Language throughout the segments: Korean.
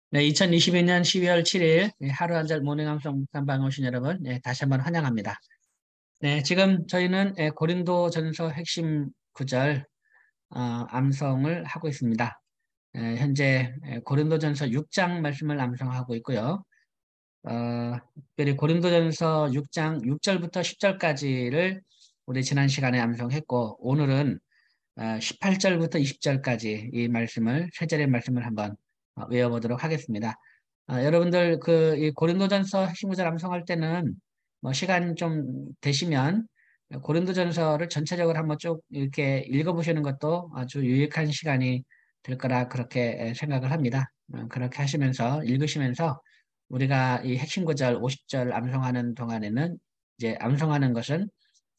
네, 2022년 12월 7일 하루 한 잔 모닝 암송 묵상방에 오신 여러분, 다시 한번 환영합니다. 네, 지금 저희는 고린도전서 핵심 구절 암송을 하고 있습니다. 현재 고린도전서 6장 말씀을 암송하고 있고요. 특별히 고린도전서 6장 6절부터 10절까지를 우리 지난 시간에 암송했고, 오늘은 18절부터 20절까지 이 말씀을, 세 절의 말씀을 한번 외워보도록 하겠습니다. 여러분들 이 고린도전서 핵심 구절 암송할 때는 뭐 시간 좀 되시면 고린도전서를 전체적으로 한번 쭉 이렇게 읽어보시는 것도 아주 유익한 시간이 될 거라 그렇게 생각을 합니다. 그렇게 하시면서 읽으시면서 우리가 이 핵심 구절 50절 암송하는 동안에는 이제 암송하는 것은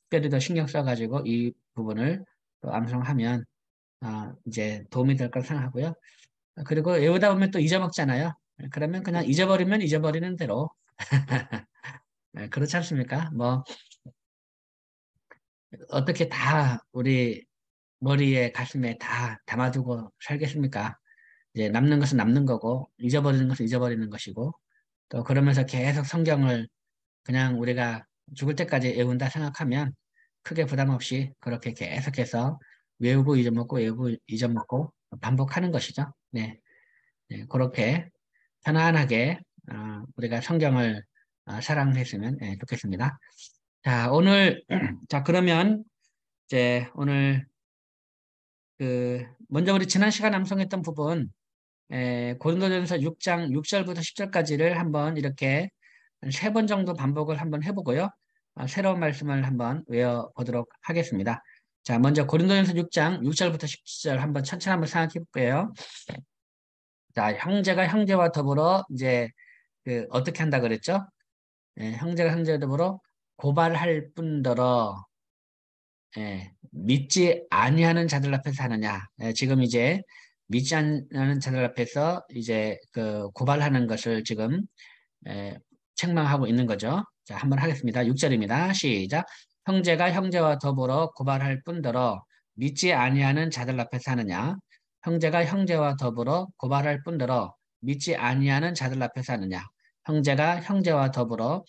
특별히 더 신경 써가지고 이 부분을 또 암송하면 이제 도움이 될 걸 생각하고요. 그리고 외우다 보면 또 잊어먹잖아요. 그러면 그냥 잊어버리면 잊어버리는 대로 그렇지 않습니까? 뭐 어떻게 다 우리 머리에 가슴에 다 담아두고 살겠습니까? 이제 남는 것은 남는 거고 잊어버리는 것은 잊어버리는 것이고 또 그러면서 계속 성경을 그냥 우리가 죽을 때까지 외운다 생각하면 크게 부담 없이 그렇게 계속해서 외우고 잊어먹고 외우고 잊어먹고 반복하는 것이죠. 네, 네, 그렇게 편안하게 우리가 성경을 사랑했으면 좋겠습니다. 자, 오늘 자 그러면 이제 오늘 먼저 우리 지난 시간 암송했던 부분 고린도전서 6장 6절부터 10절까지를 한번 이렇게 세 번 정도 반복을 한번 해보고요. 새로운 말씀을 한번 외워보도록 하겠습니다. 자, 먼저 고린도전서 6장 6절부터 10절 한번 천천히 한번 생각해 볼게요. 자, 형제가 형제와 더불어 이제 어떻게 한다 그랬죠? 형제가 형제와 더불어 고발할 뿐더러 믿지 아니하는 자들 앞에서 하느냐. 지금 이제 믿지 않는 자들 앞에서 이제 그 고발하는 것을 지금 책망하고 있는 거죠. 자, 한번 하겠습니다. 6절입니다. 시작. 형제가 형제와 더불어 고발할 뿐더러 믿지 아니하는 자들 앞에서 하느냐. 형제가 형제와 더불어 고발할 뿐더러 믿지 아니하는 자들 앞에서 하느냐. 형제가 형제와 더불어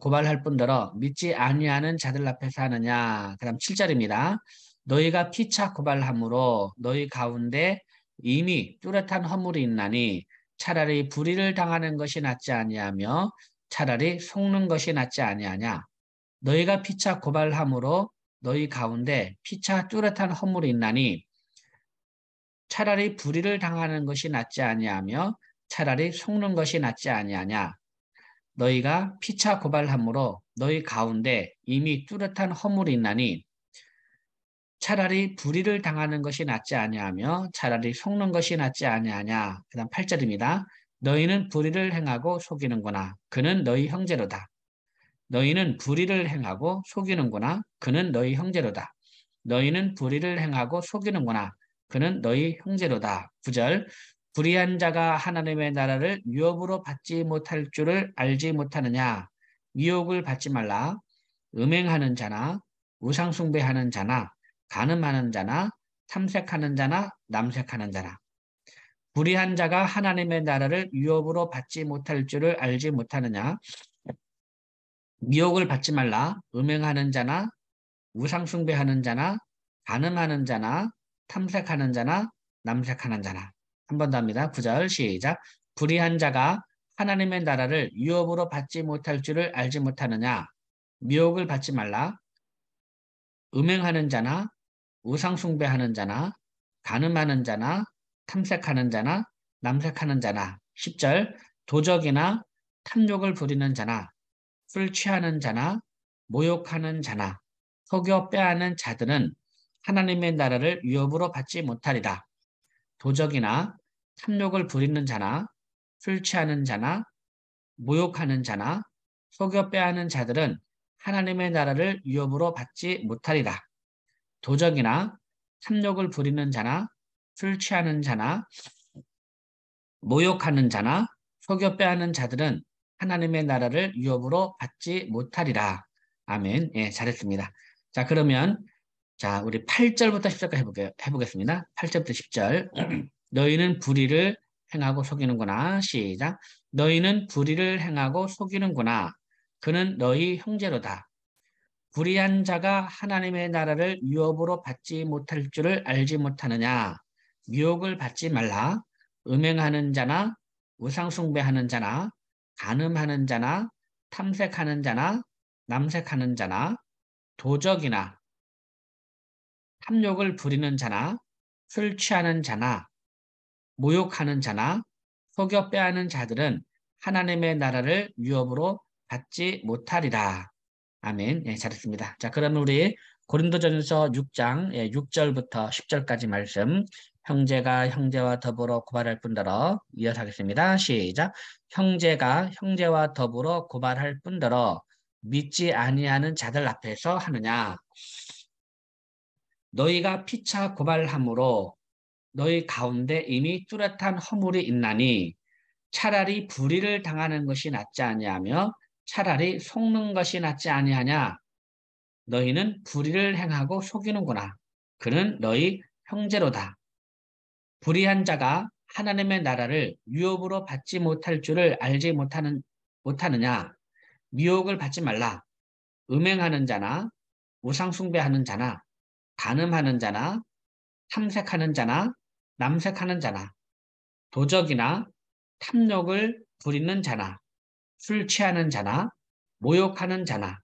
고발할 뿐더러 믿지 아니하는 자들 앞에서 하느냐. 그다음 7절입니다. 너희가 피차 고발함으로 너희 가운데 이미 뚜렷한 허물이 있나니 차라리 불의를 당하는 것이 낫지 아니하며 차라리 속는 것이 낫지 아니하냐. 너희가 피차 고발함으로 너희 가운데 피차 뚜렷한 허물이 있나니 차라리 불의를 당하는 것이 낫지 아니하며 차라리 속는 것이 낫지 아니하냐. 너희가 피차 고발함으로 너희 가운데 이미 뚜렷한 허물이 있나니 차라리 불의를 당하는 것이 낫지 아니하며 차라리 속는 것이 낫지 아니하냐. 그다음 8절입니다. 너희는 불의를 행하고 속이는구나. 그는 너희 형제로다. 너희는 불의를 행하고 속이는구나. 그는 너희 형제로다. 너희는 불의를 행하고 속이는구나. 그는 너희 형제로다. 9절. 불의한 자가 하나님의 나라를 유업으로 받지 못할 줄을 알지 못하느냐. 미혹을 받지 말라. 음행하는 자나 우상숭배하는 자나 간음하는 자나 탐색하는 자나 남색하는 자나 불의한 자가 하나님의 나라를 유업으로 받지 못할 줄을 알지 못하느냐. 미혹을 받지 말라. 음행하는 자나 우상숭배하는 자나 간음하는 자나 탐색하는 자나 남색하는 자나. 한 번 더 합니다. 9절 시작. 불의한 자가 하나님의 나라를 유업으로 받지 못할 줄을 알지 못하느냐. 미혹을 받지 말라. 음행하는 자나 우상숭배하는 자나 간음하는 자나 탐색하는 자나 남색하는 자나. 10절 도적이나 탐욕을 부리는 자나 술 취하는 자나 모욕하는 자나 속여 빼앗는 자들은 하나님의 나라를 유업으로 받지 못하리라. 도적이나 탐욕을 부리는 자나 술 취하는 자나 모욕하는 자나 속여 빼앗는 자들은 하나님의 나라를 유업으로 받지 못하리라. 도적이나 탐욕을 부리는 자나 술 취하는 자나 모욕하는 자나 속여 빼앗는 자들은 하나님의 나라를 유업으로 받지 못하리라. 아멘. 예, 잘했습니다. 자, 그러면 자, 우리 8절부터 10절까지 해보겠습니다. 8절부터 10절. 너희는 불의를 행하고 속이는구나. 시작. 너희는 불의를 행하고 속이는구나. 그는 너희 형제로다. 불의한 자가 하나님의 나라를 유업으로 받지 못할 줄을 알지 못하느냐. 유혹을 받지 말라. 음행하는 자나 우상숭배하는 자나 간음하는 자나 탐색하는 자나 남색하는 자나 도적이나 탐욕을 부리는 자나 술 취하는 자나 모욕하는 자나 속여 빼앗는 자들은 하나님의 나라를 유업으로 받지 못하리라. 아멘. 예, 잘했습니다. 자, 그러면 우리 고린도전서 6장 6절부터 10절까지 말씀 형제가 형제와 더불어 고발할 뿐더러 이어서 하겠습니다. 시작. 형제가 형제와 더불어 고발할 뿐더러 믿지 아니하는 자들 앞에서 하느냐. 너희가 피차 고발함으로 너희 가운데 이미 뚜렷한 허물이 있나니 차라리 불의를 당하는 것이 낫지 아니하며 차라리 속는 것이 낫지 아니하냐. 너희는 불의를 행하고 속이는구나. 그는 너희 형제로다. 불의한 자가 하나님의 나라를 유업으로 받지 못할 줄을 알지 못하느냐. 미혹을 받지 말라. 음행하는 자나 우상숭배하는 자나 간음하는 자나 탐색하는 자나 남색하는 자나 도적이나 탐욕을 부리는 자나 술 취하는 자나 모욕하는 자나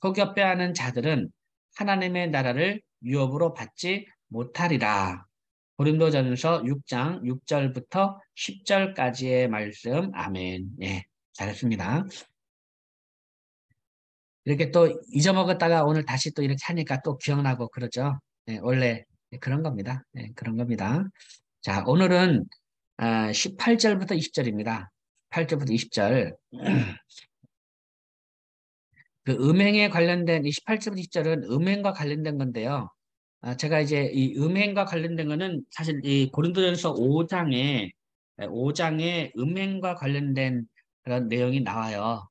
속여 빼앗는 자들은 하나님의 나라를 유업으로 받지 못하리라. 고린도전서 6장 6절부터 10절까지의 말씀. 아멘. 예, 잘했습니다. 이렇게 또 잊어먹었다가 오늘 다시 또 이렇게 하니까 또 기억나고 그러죠. 예, 원래 그런 겁니다. 예, 그런 겁니다. 자, 오늘은 18절부터 20절입니다. 8절부터 20절. 그 음행에 관련된 이 18절부터 20절은 음행과 관련된 건데요. 제가 이제 이 음행과 관련된 거는 사실 이 고린도전서 5장에 음행과 관련된 그런 내용이 나와요.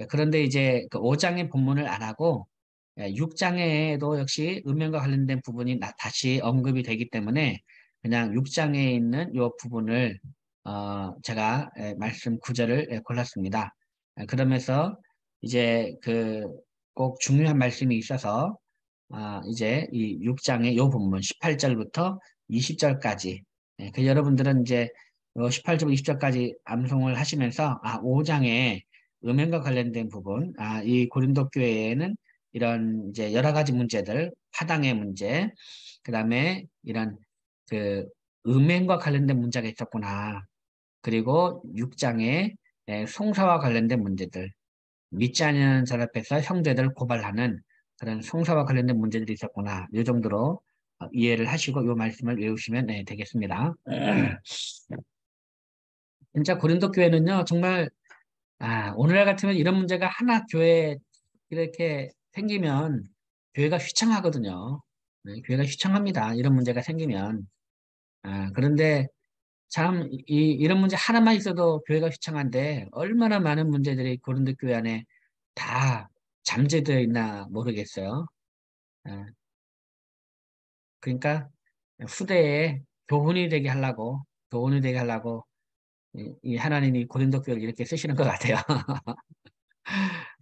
그런데 이제 그 5장의 본문을 안 하고 6장에도 역시 음행과 관련된 부분이 다시 언급이 되기 때문에 그냥 6장에 있는 이 부분을 제가 말씀 구절을 골랐습니다. 그러면서 이제 그 꼭 중요한 말씀이 있어서 이제 이 6장의 요 본문 18절부터 20절까지 그 여러분들은 이제 18절부터 20절까지 암송을 하시면서 5장에 음행과 관련된 부분 이 고린도 교회에는 이런 이제 여러 가지 문제들 파당의 문제 그다음에 이런 그 음행과 관련된 문제가 있었구나. 그리고 6장에 송사와 관련된 문제들 믿지 않는 사람 앞에서 형제들을 고발하는 그런 송사와 관련된 문제들이 있었구나. 이 정도로 이해를 하시고 이 말씀을 외우시면 되겠습니다. 진짜 고린도 교회는요, 정말 오늘날 같으면 이런 문제가 하나 교회에 이렇게 생기면 교회가 휘청하거든요. 네, 교회가 휘청합니다. 이런 문제가 생기면. 그런데 참 이런 문제 하나만 있어도 교회가 휘청한데 얼마나 많은 문제들이 고린도 교회 안에 다 잠재되어 있나 모르겠어요. 아, 그러니까 후대에 교훈이 되게 하려고 이 하나님이 고린도 교회를 이렇게 쓰시는 것 같아요.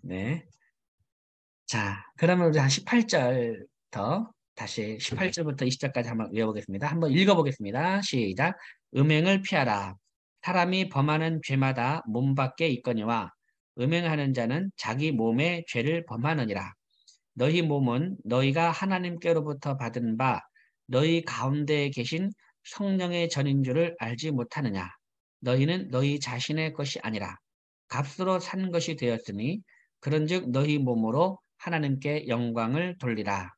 네. 자, 그러면 우리 한 18절 더 다시 18절부터 20절까지 한번 외워보겠습니다. 한번 읽어보겠습니다. 시작. 음행을 피하라. 사람이 범하는 죄마다 몸 밖에 있거니와 음행하는 자는 자기 몸의 죄를 범하느니라. 너희 몸은 너희가 하나님께로부터 받은 바 너희 가운데에 계신 성령의 전인 줄을 알지 못하느냐. 너희는 너희 자신의 것이 아니라 값으로 산 것이 되었으니 그런즉 너희 몸으로 하나님께 영광을 돌리라.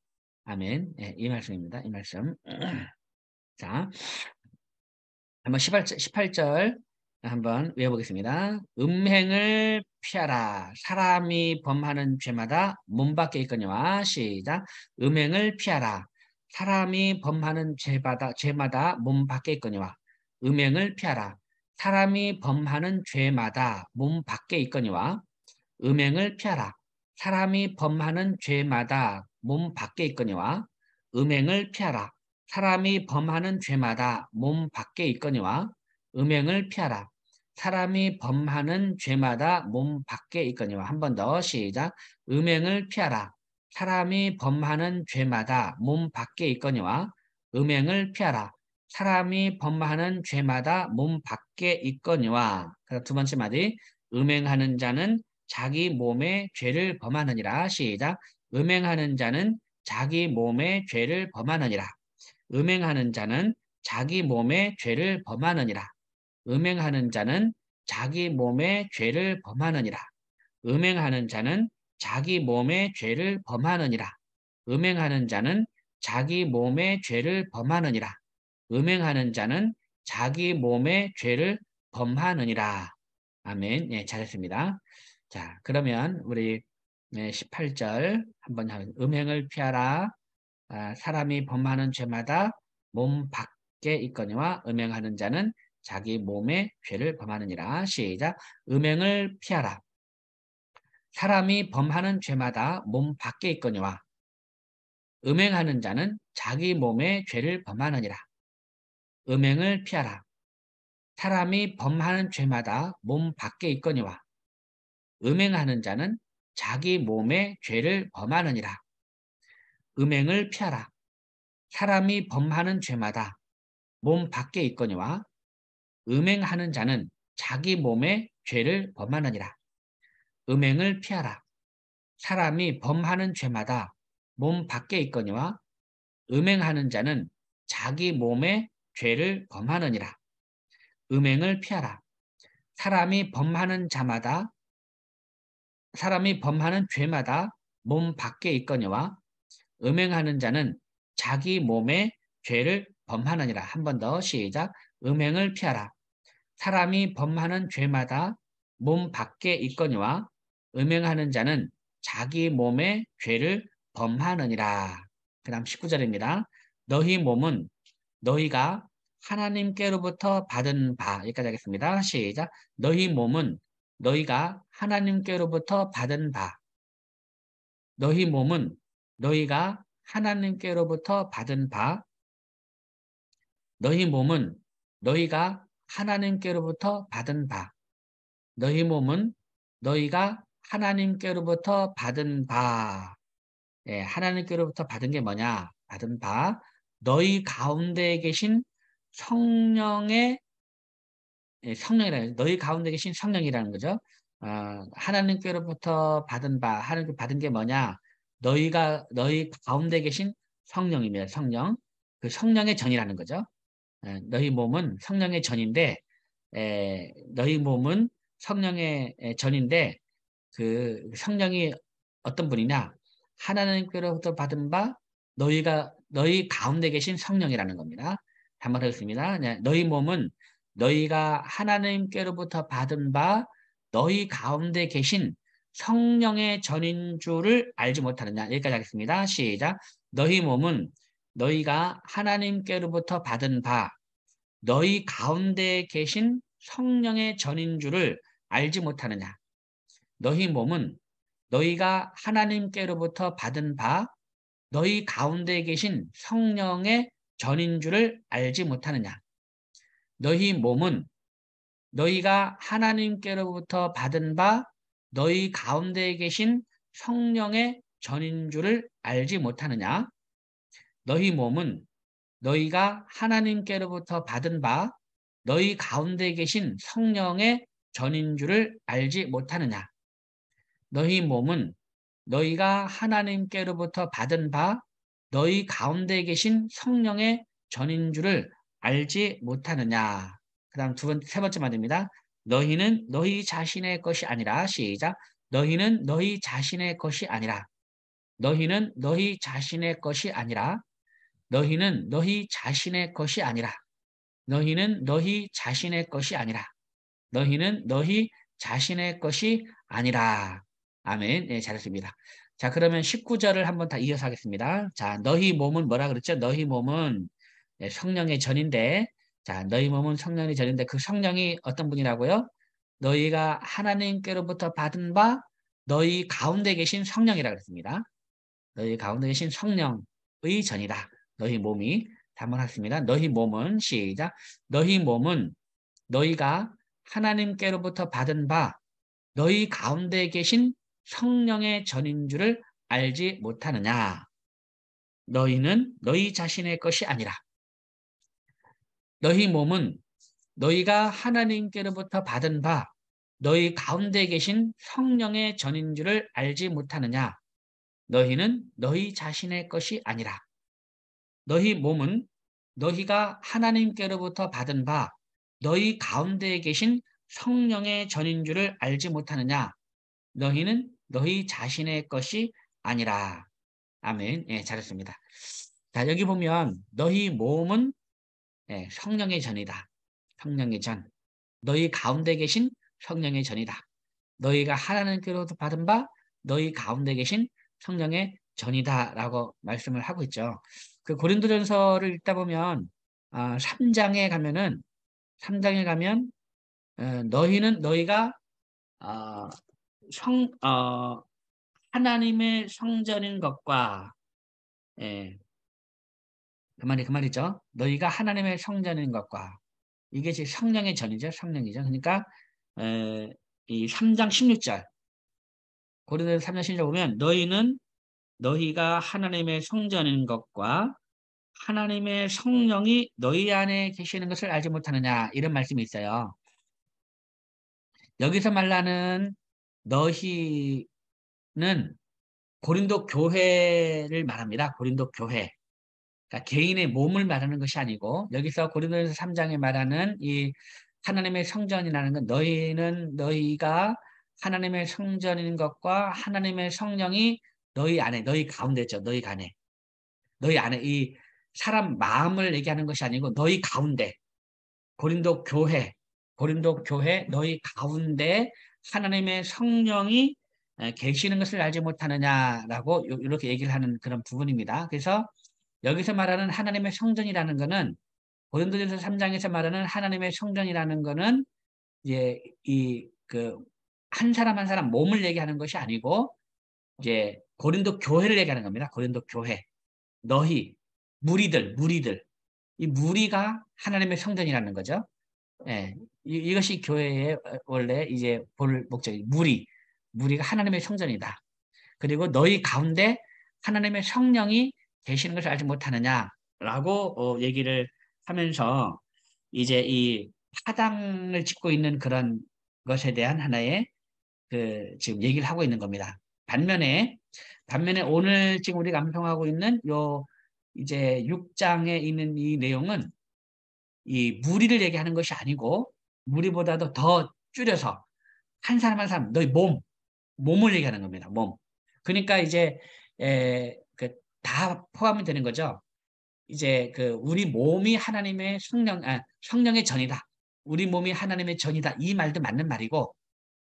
아멘. 예, 이 말씀입니다. 이 말씀. 자, 한번 18절 한번 외워보겠습니다. 음행을 피하라. 사람이 범하는 죄마다 몸 밖에 있거니와 시작. 음행을 피하라. 사람이 범하는 죄마다 몸 밖에 있거니와 음행을 피하라. 사람이 범하는 죄마다 몸 밖에 있거니와 음행을 피하라. 사람이 범하는 죄마다 몸 밖에 있거니와 음행을 피하라. 사람이 범하는 죄마다 몸 밖에 있거니와 음행을 피하라. 사람이 범하는 죄마다 몸 밖에 있거니와. 한 번 더 시작. 음행을 피하라. 사람이 범하는 죄마다 몸 밖에 있거니와. 음행을 피하라. 사람이 범하는 죄마다 몸 밖에 있거니와. 그다음 두 번째 마디. 음행하는 자는 자기 몸에 죄를 범하느니라. 시작. 음행하는 자는 자기 몸에 죄를 범하느니라. 음행하는 자는 자기 몸에 죄를 범하느니라. 음행하는 자는 자기 몸에 죄를 범하느니라. 음행하는 자는 자기 몸에 죄를 범하느니라. 음행하는 자는 자기 몸에 죄를 범하느니라. 음행하는 자는 자기 몸에 죄를 범하느니라. 아멘. 예, 잘했습니다. 자, 그러면 우리 18절 한번 음행을 피하라. 사람이 범하는 죄마다 몸 밖에 있거니와 음행하는 자는 자기 몸의 죄를 범하느니라. 시작. 음행을 피하라. 사람이 범하는 죄마다 몸 밖에 있거니와 음행하는 자는 자기 몸의 죄를 범하느니라. 음행을 피하라. 사람이 범하는 죄마다 몸 밖에 있거니와 음행하는 자는 자기 몸의 죄를 범하느니라. 음행을 피하라. 사람이 범하는 죄마다 몸 밖에 있거니와 음행하는 자는 자기 몸의 죄를 범하느니라. 음행을 피하라. 사람이 범하는 죄마다 몸 밖에 있거니와 음행하는 자는 자기 몸의 죄를 범하느니라. 음행을 피하라. 사람이 범하는 자마다 사람이 범하는 죄마다 몸 밖에 있거니와 음행하는 자는 자기 몸의 죄를 범하느니라. 한 번 더 시작. 음행을 피하라. 사람이 범하는 죄마다 몸 밖에 있거니와 음행하는 자는 자기 몸의 죄를 범하느니라. 그 다음 19절입니다. 너희 몸은 너희가 하나님께로부터 받은 바. 여기까지 하겠습니다. 시작. 너희 몸은 너희가 하나님께로부터 받은 바. 너희 몸은 너희가 하나님께로부터 받은 바. 너희 몸은 너희가 하나님께로부터 받은 바. 너희 몸은 너희가 하나님께로부터 받은 바. 예, 하나님께로부터 받은 게 뭐냐? 받은 바. 너희 가운데 계신 성령의 성령이라는 너희 가운데 계신 성령이라는 거죠. 하나님께로부터 받은 바, 하나님께 받은 게 뭐냐? 너희 가운데 계신 성령입니다. 성령. 그 성령의 전이라는 거죠. 너희 몸은 성령의 전인데, 너희 몸은 성령의 전인데, 그 성령이 어떤 분이냐? 하나님께로부터 받은 바, 너희 가운데 계신 성령이라는 겁니다. 한번 하겠습니다. 너희 몸은 너희가 하나님께로부터 받은 바, 너희 가운데 계신 성령의 전인 줄을 알지 못하느냐. 여기까지 하겠습니다. 시작. 너희 몸은 너희가 하나님께로부터 받은 바, 너희 가운데 계신 성령의 전인 줄을 알지 못하느냐. 너희 몸은 너희가 하나님께로부터 받은 바, 너희 가운데 계신 성령의 전인 줄을 알지 못하느냐. 너희 몸은 너희가 하나님께로부터 받은 바, 너희 가운데 계신 성령의 전인 줄을 알지 못하느냐. 너희 몸은 너희가 하나님께로부터 받은 바, 너희 가운데 계신 성령의 전인 줄을 알지 못하느냐. 너희 몸은 너희가 하나님께로부터 받은 바, 너희 가운데 계신 성령의 전인 줄을 알지 못하느냐. 그 다음 세 번째 말입니다. 너희는 너희 자신의 것이 아니라, 시작. 너희는 너희 자신의 것이 아니라, 너희는 너희 자신의 것이 아니라, 너희는 너희 자신의 것이 아니라, 너희는 너희 자신의 것이 아니라, 너희는 너희 자신의 것이 아니라. 아멘. 네, 잘했습니다. 자, 그러면 19절을 한번 다 이어서 하겠습니다. 자, 너희 몸은 뭐라 그랬죠? 너희 몸은 성령의 전인데, 자, 너희 몸은 성령의 전인데 그 성령이 어떤 분이라고요? 너희가 하나님께로부터 받은 바 너희 가운데 계신 성령이라 그랬습니다. 너희 가운데 계신 성령의 전이다. 너희 몸이. 한번 하겠습니다. 너희 몸은 시작. 너희 몸은 너희가 하나님께로부터 받은 바 너희 가운데 계신 성령의 전인 줄을 알지 못하느냐? 너희는 너희 자신의 것이 아니라 너희 몸은 너희가 하나님께로부터 받은 바 너희 가운데 계신 성령의 전인 줄을 알지 못하느냐? 너희는 너희 자신의 것이 아니라 너희 몸은 너희가 하나님께로부터 받은 바 너희 가운데 계신 성령의 전인 줄을 알지 못하느냐? 너희는 너희 자신의 것이 아니라. 아멘. 예, 잘했습니다. 자, 여기 보면 너희 몸은 예, 성령의 전이다. 성령의 전. 너희 가운데 계신 성령의 전이다. 너희가 하나님께로부터 받은 바 너희 가운데 계신 성령의 전이다라고 말씀을 하고 있죠. 그 고린도전서를 읽다 보면 3장에 가면은 3장에 가면 너희는 너희가 어, 성 하나님의 성전인 것과 예, 그 말이죠. 너희가 하나님의 성전인 것과 이게 지금 성령의 전이죠. 성령이죠. 그러니까 이 3장 16절 고린도서 3장 16절 보면 너희는 너희가 하나님의 성전인 것과 하나님의 성령이 너희 안에 계시는 것을 알지 못하느냐 이런 말씀이 있어요. 여기서 말하는 너희는 고린도 교회를 말합니다. 고린도 교회. 그러니까 개인의 몸을 말하는 것이 아니고 여기서 고린도전서 3장에 말하는 이 하나님의 성전이라는 건 너희는 너희가 하나님의 성전인 것과 하나님의 성령이 너희 안에 너희 가운데 있죠. 너희 안에. 너희 안에 이 사람 마음을 얘기하는 것이 아니고 너희 가운데 고린도 교회 고린도 교회 너희 가운데 하나님의 성령이 계시는 것을 알지 못하느냐라고 이렇게 얘기를 하는 그런 부분입니다. 그래서 여기서 말하는 하나님의 성전이라는 것은 고린도전서 3장에서 말하는 하나님의 성전이라는 것은 이제 이 그 한 사람 한 사람 몸을 얘기하는 것이 아니고 이제 고린도 교회를 얘기하는 겁니다. 고린도 교회. 너희 무리들 이 무리가 하나님의 성전이라는 거죠. 예. 이것이 교회의 원래 이제 볼 목적이 무리가 하나님의 성전이다. 그리고 너희 가운데 하나님의 성령이 계시는 것을 알지 못하느냐라고 얘기를 하면서 이제 이 파당을 짚고 있는 그런 것에 대한 하나의 그 지금 얘기를 하고 있는 겁니다. 반면에 오늘 지금 우리가 암송하고 있는 요 이제 6장에 있는 이 내용은 이 무리를 얘기하는 것이 아니고 무리보다도 더 줄여서 한 사람 한 사람 너희 몸을 얘기하는 겁니다. 몸. 그러니까 이제 다 포함이 되는 거죠. 이제 그 우리 몸이 하나님의 성령의 전이다. 우리 몸이 하나님의 전이다. 이 말도 맞는 말이고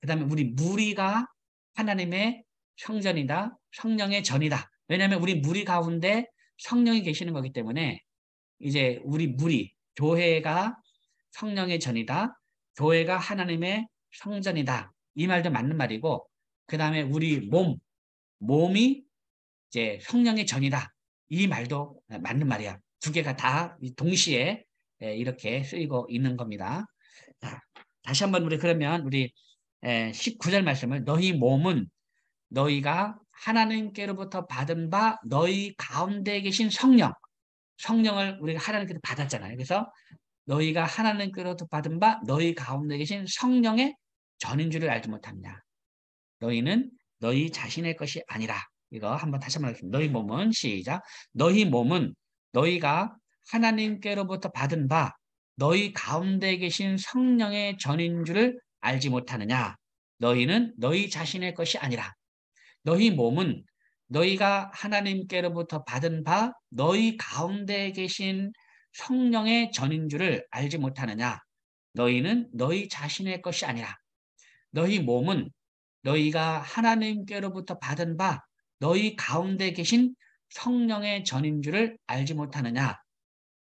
그다음에 우리 무리가 하나님의 성전이다. 성령의 전이다. 왜냐하면 우리 무리 가운데 성령이 계시는 거기 때문에 이제 우리 교회가 성령의 전이다. 교회가 하나님의 성전이다. 이 말도 맞는 말이고 그 다음에 우리 몸이 이제 성령의 전이다. 이 말도 맞는 말이야. 두 개가 다 동시에 이렇게 쓰이고 있는 겁니다. 자, 다시 한번 그러면 우리 19절 말씀을 너희 몸은 너희가 하나님께로부터 받은 바 너희 가운데 계신 성령을 우리가 하나님께서 받았잖아요. 그래서 너희가 하나님께로부터 받은 바 너희 가운데 계신 성령의 전인 줄을 알지 못하느냐. 너희는 너희 자신의 것이 아니라. 이거 한번 다시 한번 하겠습니다. 너희 몸은 시작. 너희 몸은 너희가 하나님께로부터 받은 바 너희 가운데 계신 성령의 전인 줄을 알지 못하느냐. 너희는 너희 자신의 것이 아니라. 너희 몸은 너희가 하나님께로부터 받은 바 너희 가운데 계신 성령의 전인 줄을 알지 못하느냐. 너희는 너희 자신의 것이 아니라. 너희 몸은 너희가 하나님께로부터 받은 바 너희 가운데 계신 성령의 전인 줄을 알지 못하느냐.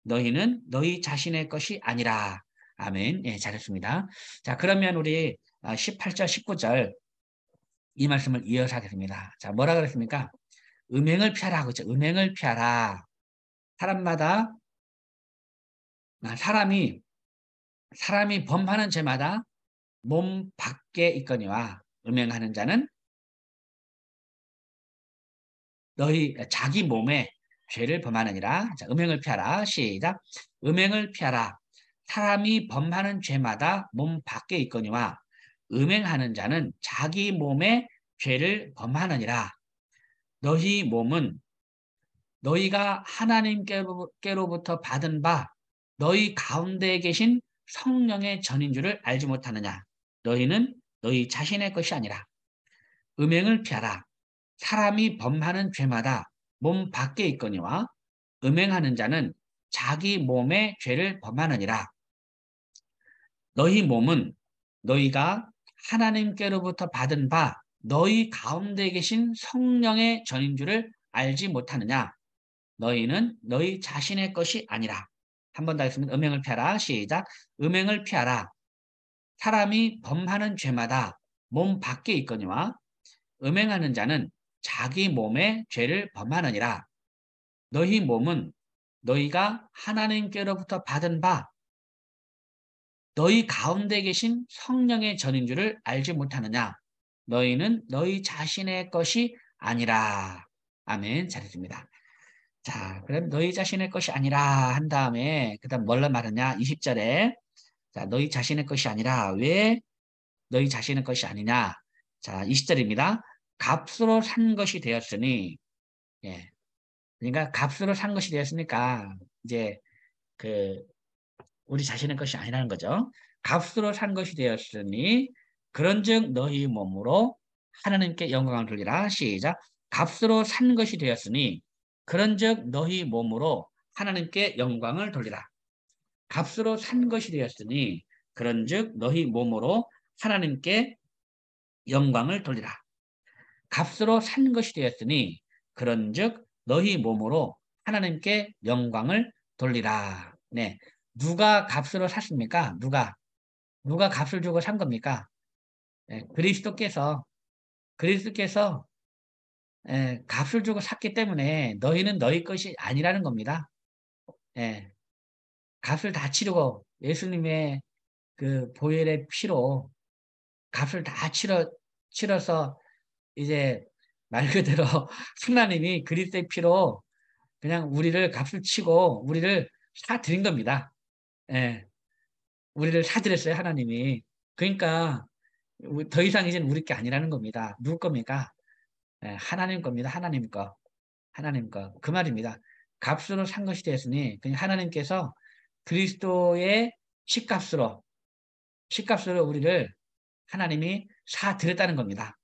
너희는 너희 자신의 것이 아니라. 아멘. 예, 잘했습니다. 자, 그러면 우리 18절, 19절 이 말씀을 이어서 하겠습니다. 자, 뭐라 그랬습니까? 음행을 피하라 하고 있죠. 음행을 피하라. 사람마다 사람이 사람이 범하는 죄마다 몸 밖에 있거니와 음행하는 자는 너희 자기 몸에 죄를 범하느니라. 자, 음행을 피하라. 시작. 음행을 피하라. 사람이 범하는 죄마다 몸 밖에 있거니와 음행하는 자는 자기 몸에 죄를 범하느니라. 너희 몸은 너희가 하나님께로부터 받은 바 너희 가운데에 계신 성령의 전인 줄을 알지 못하느냐. 너희는 너희 자신의 것이 아니라. 음행을 피하라. 사람이 범하는 죄마다 몸 밖에 있거니와 음행하는 자는 자기 몸의 죄를 범하느니라. 너희 몸은 너희가 하나님께로부터 받은 바 너희 가운데 계신 성령의 전인 줄을 알지 못하느냐. 너희는 너희 자신의 것이 아니라. 한 번 더 하겠습니다. 음행을 피하라. 시작. 음행을 피하라. 사람이 범하는 죄마다 몸 밖에 있거니와 음행하는 자는 자기 몸의 죄를 범하느니라. 너희 몸은 너희가 하나님께로부터 받은 바 너희 가운데 계신 성령의 전인 줄을 알지 못하느냐. 너희는 너희 자신의 것이 아니라. 아멘. 잘했습니다. 자, 그럼 너희 자신의 것이 아니라 한 다음에 그 다음 뭘로 말하냐. 20절에 자, 너희 자신의 것이 아니라 왜 너희 자신의 것이 아니냐. 자, 20절입니다. 값으로 산 것이 되었으니 예. 그러니까 값으로 산 것이 되었으니까 이제 그 우리 자신의 것이 아니라는 거죠. 값으로 산 것이 되었으니 그런즉 너희 몸으로 하나님께 영광을 돌리라. 시작. 값으로 산 것이 되었으니 그런즉 너희 몸으로 하나님께 영광을 돌리라. 값으로 산 것이 되었으니 그런즉 너희 몸으로 하나님께 영광을 돌리라. 값으로 산 것이 되었으니 그런즉 너희 몸으로 하나님께 영광을 돌리라. 네. 누가 값으로 샀습니까? 누가 값을 주고 산 겁니까? 네, 그리스도께서 값을 주고 샀기 때문에 너희는 너희 것이 아니라는 겁니다. 예, 값을 다 치르고 예수님의 그 보혈의 피로 값을 다 치러서 이제 말 그대로 하나님이 그리스도의 피로 그냥 우리를 값을 치고 우리를 사드린 겁니다. 예, 우리를 사드렸어요, 하나님이. 그러니까 더 이상 이제는 우리 게 아니라는 겁니다. 누구 겁니까? 예, 하나님 겁니다. 하나님 거. 하나님 거. 그 말입니다. 값으로 산 것이 되었으니 그냥 하나님께서 그리스도의 식값으로 우리를 하나님이 사드렸다는 겁니다.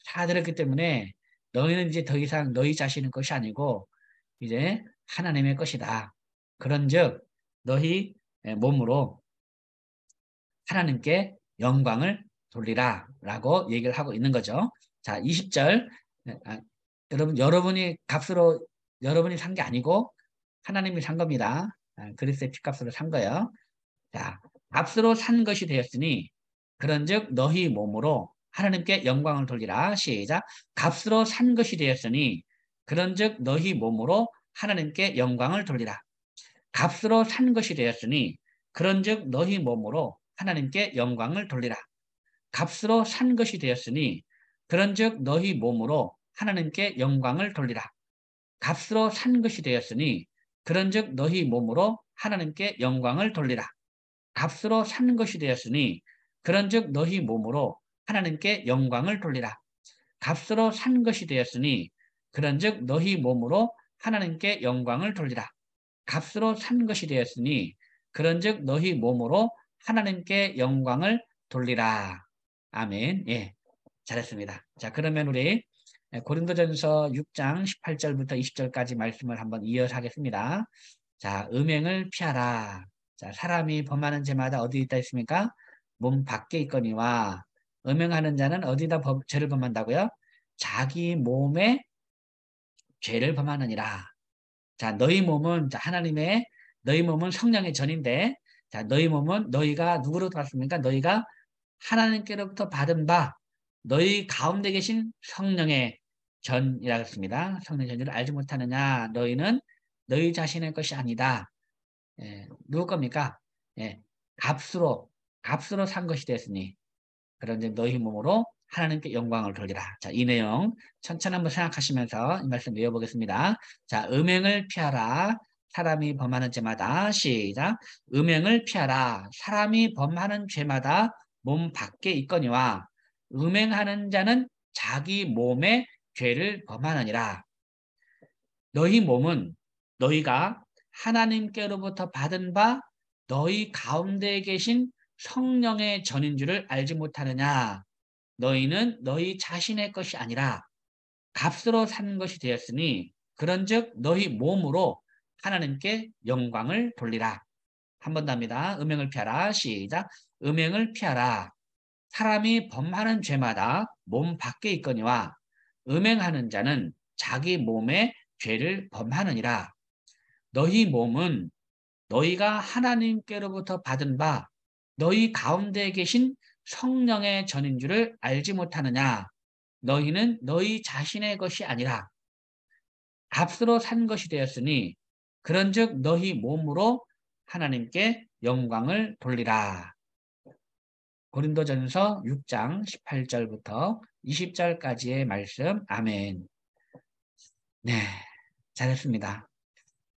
사드렸기 때문에 너희는 이제 더 이상 너희 자신의 것이 아니고 이제 하나님의 것이다. 그런즉 너희 몸으로 하나님께 영광을 돌리라 라고 얘기를 하고 있는 거죠. 자, 20절. 여러분이 값으로 여러분이 산 게 아니고 하나님이 산 겁니다. 그리스도의 피값으로 산 거예요. 자, 값으로 산 것이 되었으니 그런즉 너희 몸으로 하나님께 영광을 돌리라. 시작. 값으로 산 것이 되었으니 그런즉 너희 몸으로 하나님께 영광을 돌리라. 값으로 산 것이 되었으니 그런즉 너희 몸으로 하나님께 영광을 돌리라. 값으로 산 것이 되었으니 그런즉 너희 몸으로 하나님께 영광을 돌리라. 값으로 산 것이 되었으니 그런즉 너희 몸으로 하나님께 영광을 돌리라. 값으로 산 것이 되었으니 그런즉 너희 몸으로 하나님께 영광을 돌리라. 값으로 산 것이 되었으니 그런즉 너희 몸으로 하나님께 영광을 돌리라. 값으로 산 것이 되었으니 그런즉 너희 몸으로 하나님께 영광을 돌리라. 아멘. 예, 잘했습니다. 자, 그러면 우리 고린도전서 6장 18절부터 20절까지 말씀을 한번 이어서 하겠습니다. 자, 음행을 피하라. 자, 사람이 범하는 죄마다 어디 있다 있습니까? 몸 밖에 있거니와 음행하는 자는 어디다 죄를 범한다고요? 자기 몸에 죄를 범하느니라. 자, 자, 너희 몸은 성령의 전인데, 자, 너희 몸은 너희가 누구로부터 받습니까? 너희가 하나님께로부터 받은 바, 너희 가운데 계신 성령의 전이라고 했습니다. 성령의 전지를 알지 못하느냐? 너희는 너희 자신의 것이 아니다. 예, 누구 겁니까? 예, 값으로 산 것이 되었으니 그런데 너희 몸으로 하나님께 영광을 돌리라. 자, 이 내용 천천히 한번 생각하시면서 이 말씀 외워보겠습니다. 자, 음행을 피하라. 사람이 범하는 죄마다 시작. 음행을 피하라. 사람이 범하는 죄마다 몸 밖에 있거니와 음행하는 자는 자기 몸에 죄를 범하느니라. 너희 몸은 너희가 하나님께로부터 받은 바 너희 가운데에 계신 성령의 전인 줄을 알지 못하느냐. 너희는 너희 자신의 것이 아니라 값으로 산 것이 되었으니 그런즉 너희 몸으로 하나님께 영광을 돌리라. 한 번 더 합니다. 음행을 피하라. 시작. 음행을 피하라. 사람이 범하는 죄마다 몸 밖에 있거니와 음행하는 자는 자기 몸에 죄를 범하느니라. 너희 몸은 너희가 하나님께로부터 받은 바 너희 가운데 계신 성령의 전인 줄을 알지 못하느냐. 너희는 너희 자신의 것이 아니라 값으로 산 것이 되었으니 그런즉 너희 몸으로 하나님께 영광을 돌리라. 고린도전서 6장 18절부터 20절까지의 말씀. 아멘. 네, 잘했습니다.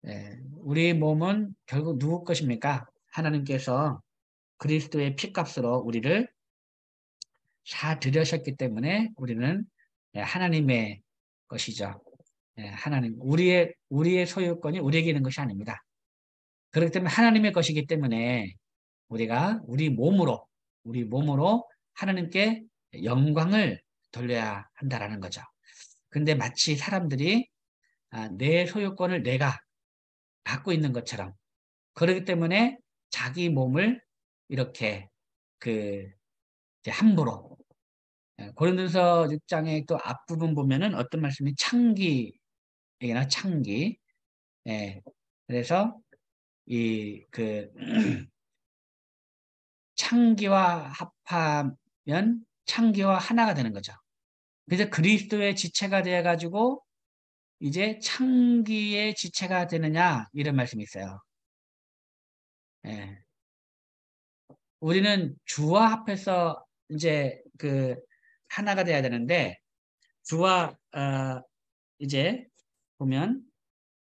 네, 우리 몸은 결국 누구 것입니까? 하나님께서 그리스도의 피값으로 우리를 사들여셨기 때문에 우리는 하나님의 것이죠. 하나님, 우리의 소유권이 우리에게 있는 것이 아닙니다. 그렇기 때문에 하나님의 것이기 때문에 우리가 우리 몸으로 하나님께 영광을 돌려야 한다라는 거죠. 근데 마치 사람들이 내 소유권을 내가 갖고 있는 것처럼 그렇기 때문에 자기 몸을 이렇게 이제 함부로 고린도서 6장의 또 앞부분 보면은 어떤 말씀이 창기나 창기. 예. 그래서 창기와 합하면 창기와 하나가 되는 거죠. 그래서 그리스도의 지체가 되어 가지고 이제 창기의 지체가 되느냐 이런 말씀이 있어요. 예. 우리는 주와 합해서 이제 하나가 돼야 되는데 주와 이제 보면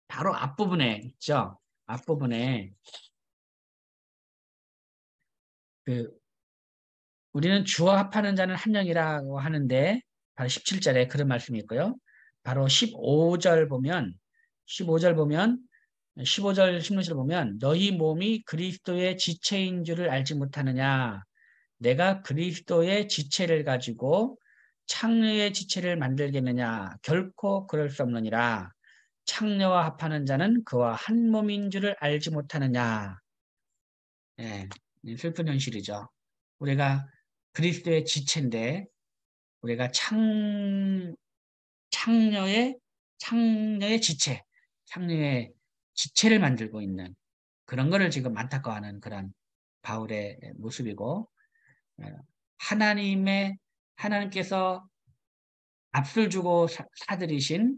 바로 앞부분에 있죠. 앞부분에 우리는 주와 합하는 자는 한 영이라고 하는데 바로 17절에 그런 말씀이 있고요. 바로 15절 보면 16절 보면 너희 몸이 그리스도의 지체인 줄을 알지 못하느냐. 내가 그리스도의 지체를 가지고 창녀의 지체를 만들겠느냐. 결코 그럴 수 없느니라. 창녀와 합하는 자는 그와 한 몸인 줄을 알지 못하느냐. 예, 슬픈 현실이죠. 우리가 그리스도의 지체인데 우리가 창녀의 지체를 만들고 있는 그런 거를 지금 안타까워하는 그런 바울의 모습이고 하나님께서 앞을 주고 사들이신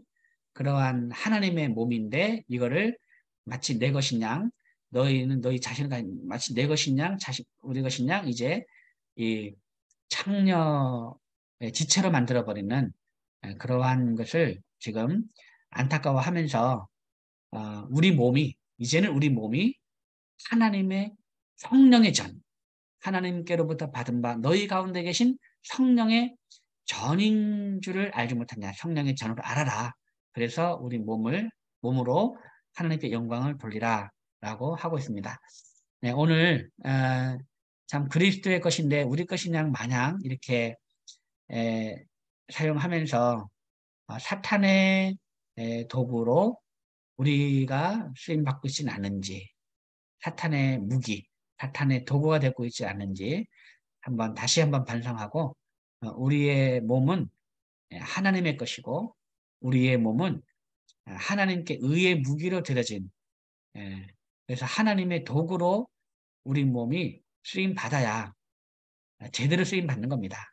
그러한 하나님의 몸인데 이거를 마치 내 것인 양 너희는 너희 자신을 마치 내 것인 양 우리 것인 양 이제 이 창녀의 지체로 만들어버리는 그러한 것을 지금 안타까워하면서 이제는 우리 몸이 하나님의 성령의 하나님께로부터 받은 바 너희 가운데 계신 성령의 전인 줄을 알지 못하냐. 성령의 전으로 알아라. 그래서 우리 몸으로 하나님께 영광을 돌리라 라고 하고 있습니다. 네, 오늘 참 그리스도의 것인데 우리 것이냐 마냥 이렇게 사용하면서 사탄의 도구로 우리가 쓰임받고 있지는 않은지 사탄의 무기, 사탄의 도구가 되고 있지 않은지 다시 한번 반성하고 우리의 몸은 하나님의 것이고 우리의 몸은 하나님께 의의 무기로 드려진 그래서 하나님의 도구로 우리 몸이 쓰임 받아야 제대로 쓰임 받는 겁니다.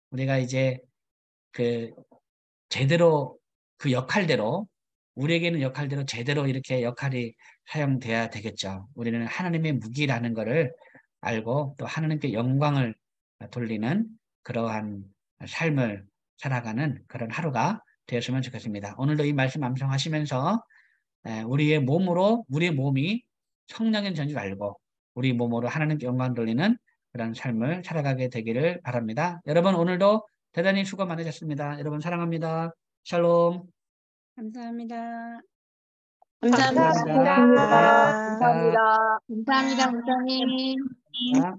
우리가 이제 제대로 그 역할대로 우리에게는 역할대로 제대로 이렇게 역할이 사용돼야 되겠죠. 우리는 하나님의 무기라는 것을 알고 또 하나님께 영광을 돌리는 그러한 삶을 살아가는 그런 하루가 되었으면 좋겠습니다. 오늘도 이 말씀 암송하시면서 우리의 몸으로 우리의 몸이 성령인 전줄 알고 우리 몸으로 하나님께 영광 돌리는 그런 삶을 살아가게 되기를 바랍니다. 여러분 오늘도 대단히 수고 많으셨습니다. 여러분 사랑합니다. 샬롬. 감사합니다. 감사합니다. 감사합니다. 고맙습니다. 네, 감사합니다. 감사합니다. 감사합니다, 목사님. 자.